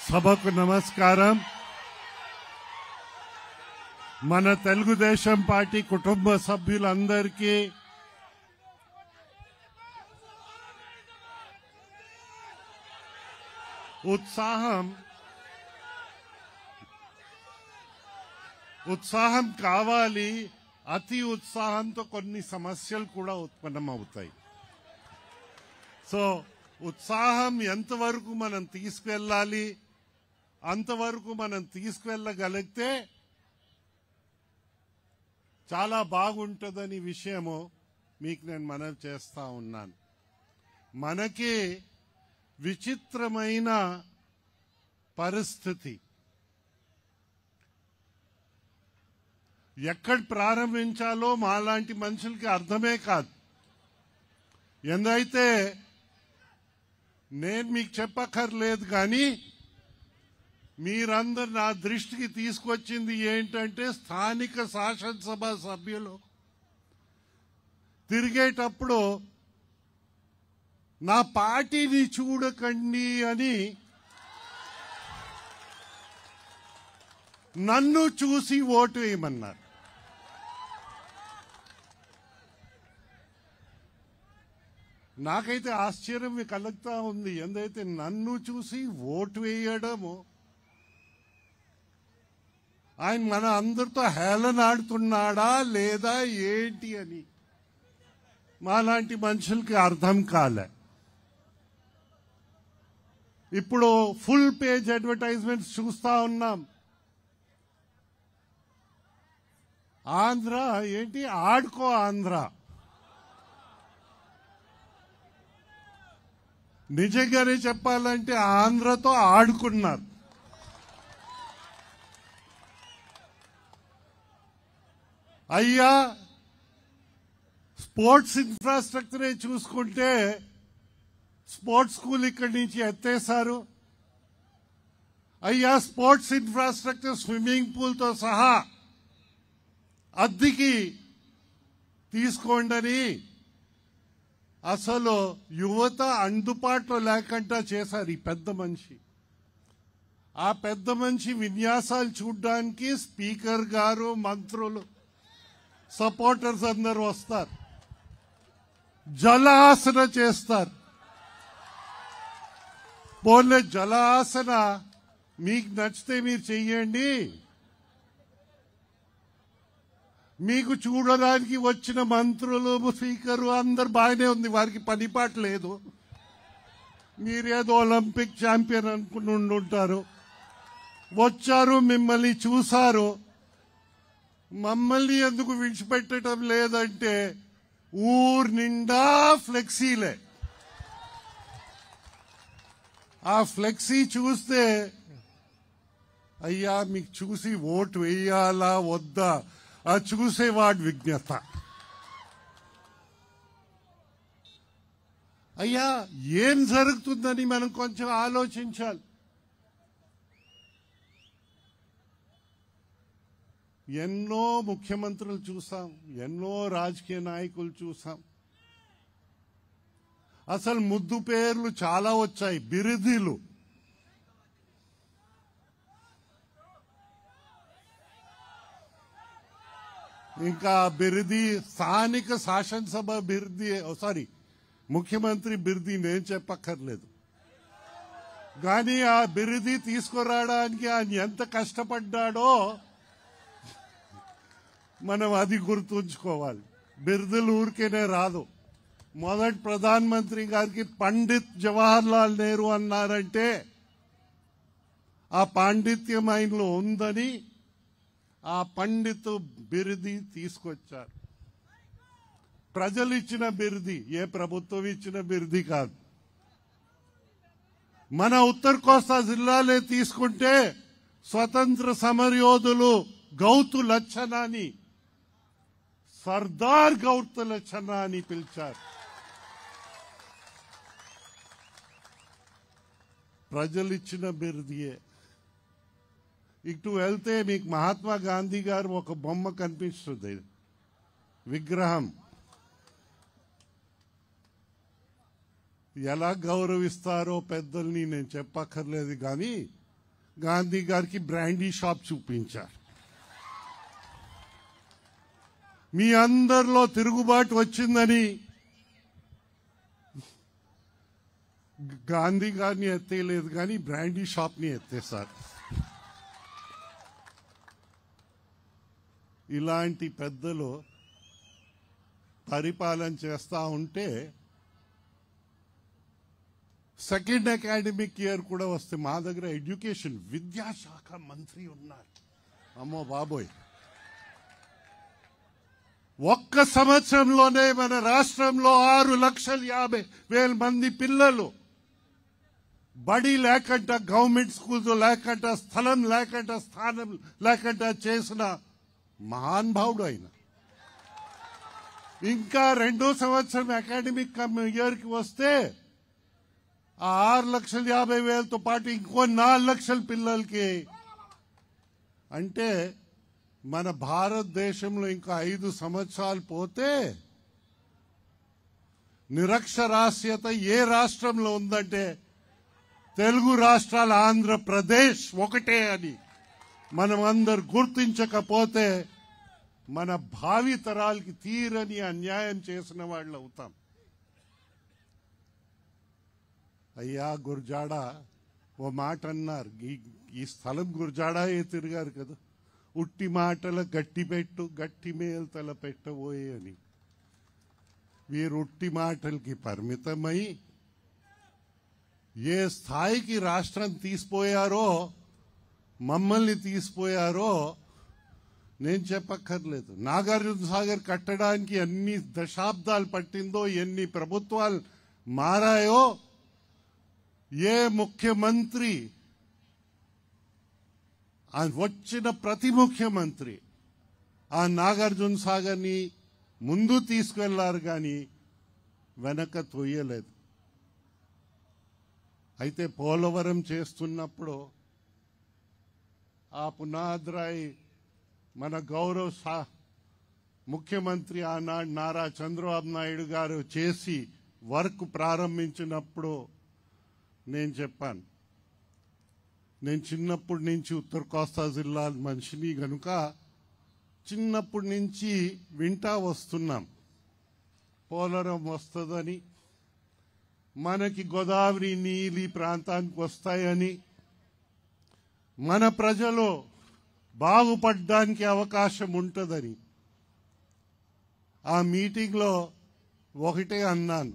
సభకు నమస్కారం. మన తెలుగుదేశం పార్టీ కుటుంబ సభ్యులందరికీ ఉత్సాహం కావాలి. అతి ఉత్సాహంతో కొన్ని సమస్యలు కూడా ఉత్పన్నమవుతాయి. సో ఉత్సాహం ఎంతవరకు మనం తీసుకెళ్ళాలి, అంతవరకు మనం తీసుకెళ్ళగలిగితే చాలా బాగుంటుందని విషయము మీకు నేను మనవి చేస్తా ఉన్నాను. మనకి విచిత్రమైన పరిస్థితి. ఎక్కడ ప్రారంభించాలో మాలాంటి మనుషులకి అర్థమే కాదు. ఎందైతే నేను మీకు చెప్పక్కర్లేదు, కానీ మీరందరు నా దృష్టికి తీసుకొచ్చింది ఏంటంటే, స్థానిక శాసనసభ సభ్యులు తిరిగేటప్పుడు నా పార్టీని చూడకండి అని నన్ను చూసి ఓటు వేయమన్నారు. నాకైతే ఆశ్చర్యం కలుగుతా ఉంది. ఎందైతే నన్ను చూసి ఓటు వేయడము, ఆయన మన అందరితో హేళనాడుతున్నాడా లేదా ఏంటి అని మాలాంటి మనుషులకి అర్థం కాలే. ఇప్పుడు ఫుల్ పేజ్ అడ్వర్టైజ్మెంట్స్ చూస్తా ఉన్నాం. ఆంధ్ర ఏంటి, ఆడుకో ఆంధ్ర. నిజంగానే చెప్పాలంటే ఆంధ్రతో ఆడుకున్నారు. అయ్యా, స్పోర్ట్స్ ఇన్ఫ్రాస్ట్రక్చరే చూసుకుంటే స్పోర్ట్స్ స్కూల్ ఇక్కడి నుంచి ఎత్తేశారు. అయ్యా, స్పోర్ట్స్ ఇన్ఫ్రాస్ట్రక్చర్ స్విమ్మింగ్ పూల్తో సహా అద్దెకి తీసుకోండి అసలు యువత అందుబాటులో లేకుండా చేశారు ఈ పెద్ద మనిషి. ఆ పెద్ద మనిషి విన్యాసాలు చూడ్డానికి స్పీకర్ గారు, మంత్రులు, సపోర్టర్స్ అందరూ వస్తారు, జలాసన చేస్తారు. పోలే జలాసన మీకు నచ్చితే మీరు చెయ్యండి. మీకు చూడడానికి వచ్చిన మంత్రులు, స్పీకరు అందరు బాగానే ఉంది, వారికి పనిపాట లేదు. మీరేదో ఒలింపిక్ ఛాంపియన్ అనుకుని ఉండుంటారు. వచ్చారు, మిమ్మల్ని చూశారు. మమ్మల్ని ఎందుకు విడిచిపెట్టడం లేదంటే ఊరు నిండా ఫ్లెక్సీలే. ఆ ఫ్లెక్సీ చూస్తే అయ్యా మీకు చూసి ఓటు వేయాలా వద్దా ఆ చూసేవాడి విజ్ఞత. అయ్యా, ఏం జరుగుతుందని మనం కొంచెం ఆలోచించాలి. ఎన్నో ముఖ్యమంత్రులు చూసాం, ఎన్నో రాజకీయ నాయకులు చూసాం. అసలు ముద్దు పేర్లు చాలా వచ్చాయి, బిరుదులు. ఇంకా బిరుది స్థానిక శాసనసభ బిరుది, ముఖ్యమంత్రి బిరుది నేను చెప్పక్కర్లేదు. కానీ ఆ బిరుది తీసుకురావడానికి ఆయన ఎంత కష్టపడ్డాడో మనం అది గుర్తుంచుకోవాలి. బిరుదులు ఊరికేనే రాదు. మొదటి ప్రధానమంత్రి గారికి పండిత్ జవహర్ లాల్ నెహ్రూ అన్నారంటే ఆ పాండిత్యం ఆయనలో ఉందని ఆ పండిత్ బిరుది తీసుకొచ్చారు. ప్రజలు ఇచ్చిన బిరుది, ఏ ప్రభుత్వం ఇచ్చిన బిరుది కాదు. మన ఉత్తర కోస్తా జిల్లాలే తీసుకుంటే స్వతంత్ర సమరయోధులు గౌతు లచ్చనాని సర్దార్ గౌతు లచ్చన్న అని పిలిచారు. ప్రజలిచ్చిన బిరుదియే. ఇటు వెళ్తే మీకు మహాత్మా గాంధీ గారు ఒక బొమ్మ కనిపిస్తుంది, విగ్రహం. ఎలా గౌరవిస్తారో పెద్దల్ని నేను చెప్పక్కర్లేదు, కానీ గాంధీ గారికి బ్రాండీ షాప్ చూపించారు. మీ అందరిలో తిరుగుబాటు వచ్చిందని గాంధీ గారిని ఎత్తేయలేదు, కానీ బ్రాండీ షాప్ని ఎత్తేసారు. ఇలాంటి పెద్దలు పరిపాలన చేస్తా ఉంటే సెకండ్ అకాడమిక్ ఇయర్ కూడా వస్తే మా దగ్గర ఎడ్యుకేషన్ విద్యాశాఖ మంత్రి ఉన్నారు. అమ్మో బాబోయ్, ఒక్క సంవత్సరంలోనే మన రాష్ట్రంలో 6,50,000 మంది పిల్లలు బడి లేకుండా, గవర్నమెంట్ స్కూల్స్ లేకుండా, స్థలం లేకుండా, స్థానం లేకుండా చేసిన మహానుభావుడు ఆయన. ఇంకా 2వ సంవత్సరం అకాడమిక్ ఇయర్కి వస్తే ఆ 6,50,000తో పాటు ఇంకో 4 లక్షల పిల్లలకి, అంటే మన భారతదేశంలో ఇంకా 5 సంవత్సరాలు పోతే నిరక్షరాస్యత ఏ రాష్ట్రంలో ఉందంటే తెలుగు రాష్ట్రాల ఆంధ్రప్రదేశ్ ఒకటే అని మనం అందరు గుర్తించకపోతే మన భావి తరాలకి తీరని అన్యాయం చేసిన వాళ్ళు అవుతాం. అయ్యా గురజాడ ఓ మాట అన్నారు, ఈ స్థలం గురజాడే తిరిగారు కదా, ఉట్టి మాటల గట్టి పెట్టు, గట్టి మేలు తల పెట్టబోయే అని. వీరు ఉట్టి మాటలకి పరిమితమై ఏ స్థాయికి రాష్ట్రం తీసిపోయారో, మమ్మల్ని తీసిపోయారో నేను చెప్పక్కర్లేదు. నాగార్జున సాగర్ కట్టడానికి ఎన్ని దశాబ్దాలు పట్టిందో, ఎన్ని ప్రభుత్వాలు మారాయో, ఏ ముఖ్యమంత్రి, వచ్చిన ప్రతి ముఖ్యమంత్రి ఆ నాగార్జున సాగర్ని ముందు తీసుకెళ్లారు, కానీ వెనక తొయ్యలేదు. అయితే పోలవరం చేస్తున్నప్పుడు ఆ పునాద్రాయి మన గౌరవ ముఖ్యమంత్రి ఆనాడు నారా చంద్రబాబు నాయుడు గారు చేసి వర్క్ ప్రారంభించినప్పుడు నేను చెప్పాను, నేను చిన్నప్పటి నుంచి ఉత్తర కోస్తా జిల్లా మనిషిని గనుక చిన్నప్పటి నుంచి వింటా వస్తున్నాం పోలవరం వస్తుందని, మనకి గోదావరి నీలి ప్రాంతానికి వస్తాయని, మన ప్రజలు బాగుపడడానికి అవకాశం ఉంటుందని. ఆ మీటింగ్లో ఒకటే అన్నాను,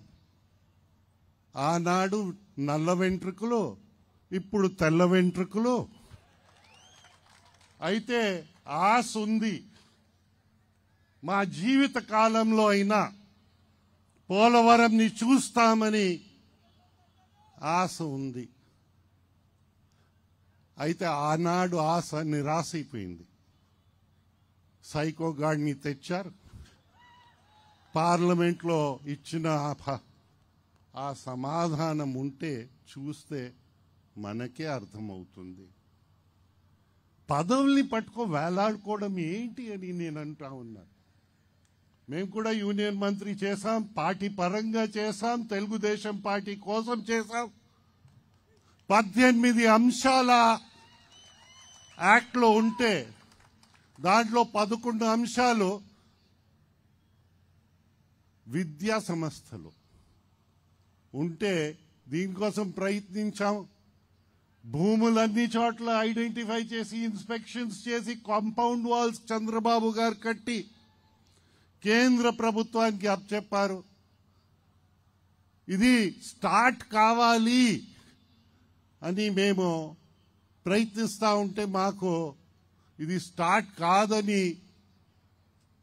ఆనాడు నల్ల వెంట్రుకలు, ఇప్పుడు తెల్ల వెంట్రుకలు. అయితే ఆశ ఉంది, మా జీవిత కాలంలో అయినా పోలవరంని చూస్తామని ఆశ ఉంది. అయితే ఆనాడు ఆశ నిరాశ అయిపోయింది. సైకో గాడిని తెచ్చారు, పార్లమెంట్లో ఇచ్చిన ఆ సమాధానం ఉంటే చూస్తే మనకే అర్థమవుతుంది. పదవుల్ని పట్టుకో వేలాడుకోవడం ఏంటి అని నేను అంటా ఉన్నాను. మేము కూడా యూనియన్ మంత్రి చేశాం, పార్టీ పరంగా చేశాం, తెలుగుదేశం పార్టీ కోసం చేశాం. 18 అంశాల యాక్ట్లో ఉంటే దాంట్లో 11 అంశాలు విద్యా సంస్థలు ఉంటే దీనికోసం ప్రయత్నించాం. భూములన్నీ చోట్ల ఐడెంటిఫై చేసి ఇన్స్పెక్షన్స్ చేసి కాంపౌండ్ వాల్స్ చంద్రబాబు గారు కట్టి కేంద్ర ప్రభుత్వానికి అప్పచెప్పారు. ఇది స్టార్ట్ కావాలి అని మేము ప్రయత్నిస్తూ ఉంటే మాకు ఇది స్టార్ట్ కాదని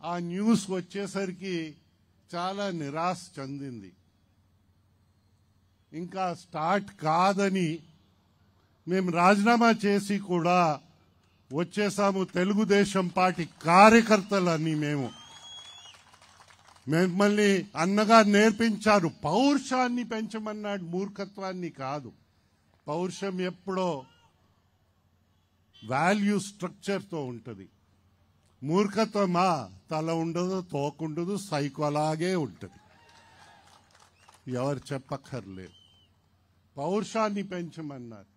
ఆ న్యూస్ వచ్చేసరికి చాలా నిరాశ చెందింది. ఇంకా స్టార్ట్ కాదని మేము రాజీనామా చేసి కూడా వచ్చేసాము. తెలుగుదేశం పార్టీ కార్యకర్తలని మేము మిమ్మల్ని అన్నగా నేర్పించారు. పౌరుషాన్ని పెంచమన్నాడు, మూర్ఖత్వాన్ని కాదు. పౌరుషం ఎప్పుడో వాల్యూ స్ట్రక్చర్తో ఉంటుంది. మూర్ఖత్వమా తల ఉండదు, తోకుండదు, సైకో అలాగే ఉంటుంది. ఎవరు చెప్పక్కర్లేదు. పౌరుషాన్ని పెంచమన్నారు.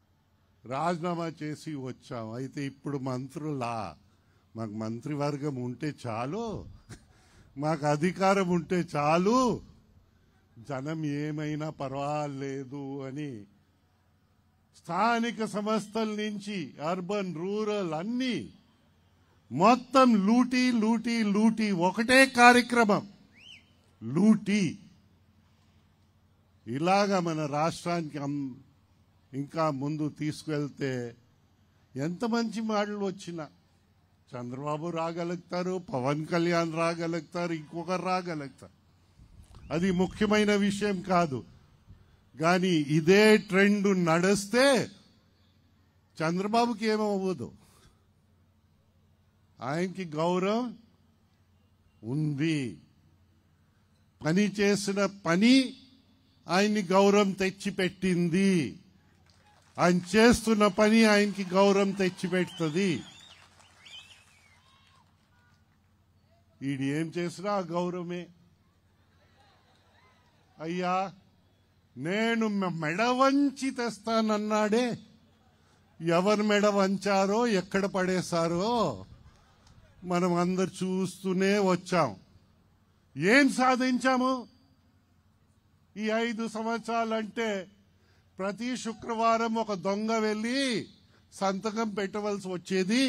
రాజీనామా చేసి వచ్చాం. అయితే ఇప్పుడు మంత్రులా? మాకు మంత్రివర్గం ఉంటే చాలు, మాకు అధికారం ఉంటే చాలు, జనం ఏమైనా పర్వాలేదు అని స్థానిక సంస్థల నుంచి అర్బన్ రూరల్ అన్ని మొత్తం లూటీ లూటీ లూటీ, ఒకటే కార్యక్రమం లూటీ. ఇలాగా మన రాష్ట్రానికి ఇంకా ముందు తీసుకువెళ్తే ఎంత మంచి మాటలు వచ్చినా చంద్రబాబు రాగలుగుతారు, పవన్ కళ్యాణ్ రాగలుగుతారు, ఇంకొకరు రాగలుగుతారు. అది ముఖ్యమైన విషయం కాదు. కానీ ఇదే ట్రెండ్ నడిస్తే చంద్రబాబుకి ఏమవ్వదు. ఆయనకి గౌరవం ఉంది. పని చేసిన పని ఆయన్ని గౌరవం తెచ్చిపెట్టింది. ఆయన చేస్తున్న పని ఆయనకి గౌరవం తెచ్చిపెడుతుంది. ఈడు ఏం చేసినా ఆ గౌరవమే. అయ్యా నేను మెడ వంచి తెస్తానన్నాడే, ఎవరు మెడ వంచారో ఎక్కడ పడేశారో మనం అందరు చూస్తూనే వచ్చాం. ఏం సాధించాము ఈ 5 సంవత్సరాలంటే? ప్రతి శుక్రవారం ఒక దొంగ వెళ్ళి సంతకం పెట్టవలసి వచ్చేది.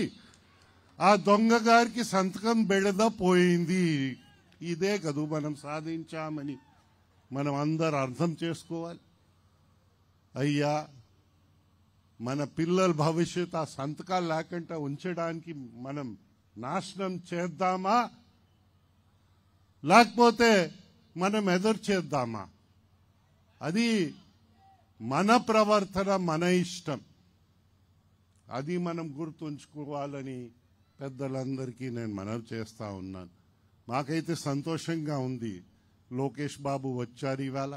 ఆ దొంగ గారికి సంతకం బెడద పోయింది. ఇదే కదూ మనం సాధించామని మనం అందరు అర్థం చేసుకోవాలి. అయ్యా మన పిల్లల భవిష్యత్ ఆ సంతకాలు లేకుండా ఉంచడానికి మనం నాశనం చేద్దామా, లేకపోతే మనం ఎదురు చేద్దామా? అది మన ప్రవర్తన, మన ఇష్టం. అది మనం గుర్తుంచుకోవాలని పెద్దలందరికీ నేను మనవి చేస్తా ఉన్నాను. మాకైతే సంతోషంగా ఉంది. లోకేష్ బాబు వచ్చారు, ఇవాళ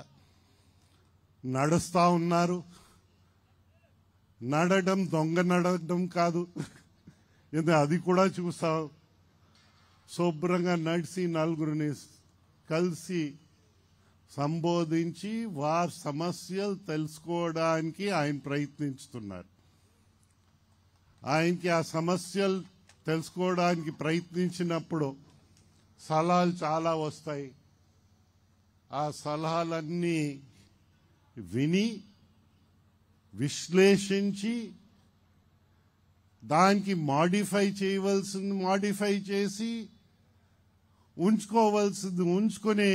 నడుస్తా ఉన్నారు. నడడం దొంగ నడడం కాదు, అది కూడా చూసాం. శుభ్రంగా నడిచి నలుగురిని కలిసి సంబోధించి వారి సమస్యలు తెలుసుకోవడానికి ఆయన ప్రయత్నిస్తున్నారు. ఆయనకి ఆ సమస్యలు తెలుసుకోవడానికి ప్రయత్నించినప్పుడు సలహాలు చాలా వస్తాయి. ఆ సలహాలన్నీ విని విశ్లేషించి దానికి మాడిఫై చేయవలసింది మాడిఫై చేసి ఉంచుకోవలసింది ఉంచుకొని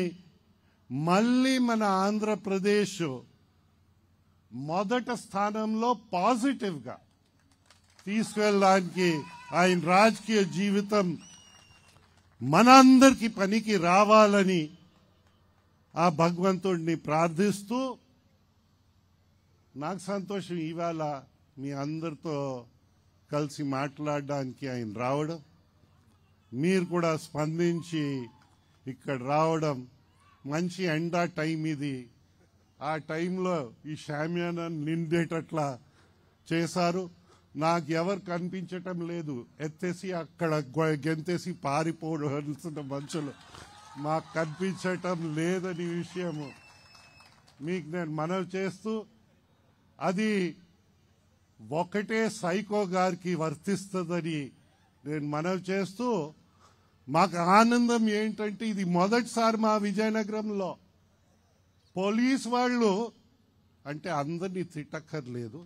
మళ్ళీ మన ఆంధ్రప్రదేశ్ మొదటి స్థానంలో పాజిటివ్గా తీసుకెళ్ళడానికి ఆయన రాజకీయ జీవితం మనందరికీ పనికి రావాలని ఆ భగవంతుడిని ప్రార్థిస్తూ, నాకు సంతోషం ఇవాళ మీ అందరితో కలిసి మాట్లాడడానికి ఆయన రావడం, మీరు కూడా స్పందించి ఇక్కడ రావడం. మంచి ఎండా టైం ఇది. ఆ టైంలో ఈ షామియానా నిండేటట్లా చేశారు. నాకు ఎవరు కనిపించటం లేదు. ఎత్తేసి అక్కడ గెంతేసి పారిపోవలసిన మనుషులు మాకు కనిపించటం లేదని విషయము మీకు నేను మనవి చేస్తూ, అది ఒకటే సైకో గారికి వర్తిస్తుందని నేను మనవి చేస్తూ, మాకు ఆనందం ఏంటంటే ఇది మొదటిసారి మా విజయనగరంలో పోలీస్ వాళ్ళు, అంటే అందరినీ తిట్టక్కర్లేదు,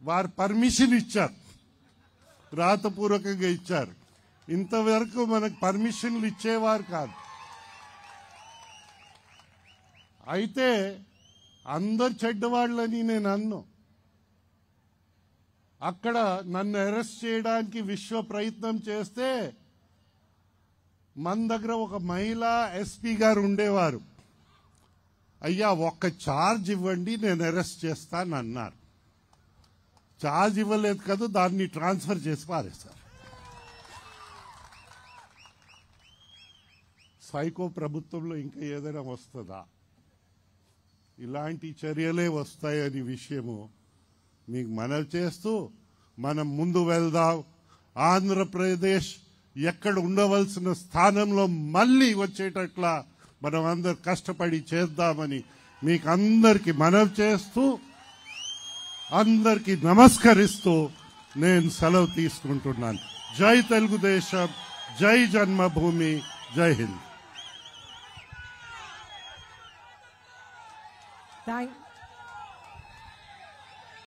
వారు పర్మిషన్ ఇచ్చారు, రాతపూర్వకంగా ఇచ్చారు. ఇంతవరకు మనకు పర్మిషన్లు ఇచ్చేవారు కాదు. అయితే అందరు చెడ్డవాళ్ళని నేను అన్ను. అక్కడ నన్ను అరెస్ట్ చేయడానికి విశ్వ ప్రయత్నం చేస్తే మన దగ్గర ఒక మహిళా ఎస్పీ గారు ఉండేవారు. అయ్యా ఒక్క ఛార్జ్ ఇవ్వండి నేను అరెస్ట్ చేస్తాను అన్నారు. ఛార్జ్ ఇవ్వలేదు కదా, దాన్ని ట్రాన్స్ఫర్ చేసి పారేస్తారు. సైకో ప్రభుత్వంలో ఇంకా ఏదైనా వస్తుందా? ఇలాంటి చర్యలే వస్తాయని విషయము మీకు మనవి చేస్తూ మనం ముందు వెళ్దాం. ఆంధ్రప్రదేశ్ ఎక్కడ ఉండవలసిన స్థానంలో మళ్ళీ వచ్చేటట్లా మనం అందరు కష్టపడి చేద్దామని మీకు అందరికీ మనవి చేస్తూ అందరికీ నమస్కరిస్తూ నేను సెలవు తీసుకుంటున్నాను. జై తెలుగుదేశం, జై జన్మభూమి, జై హింద్.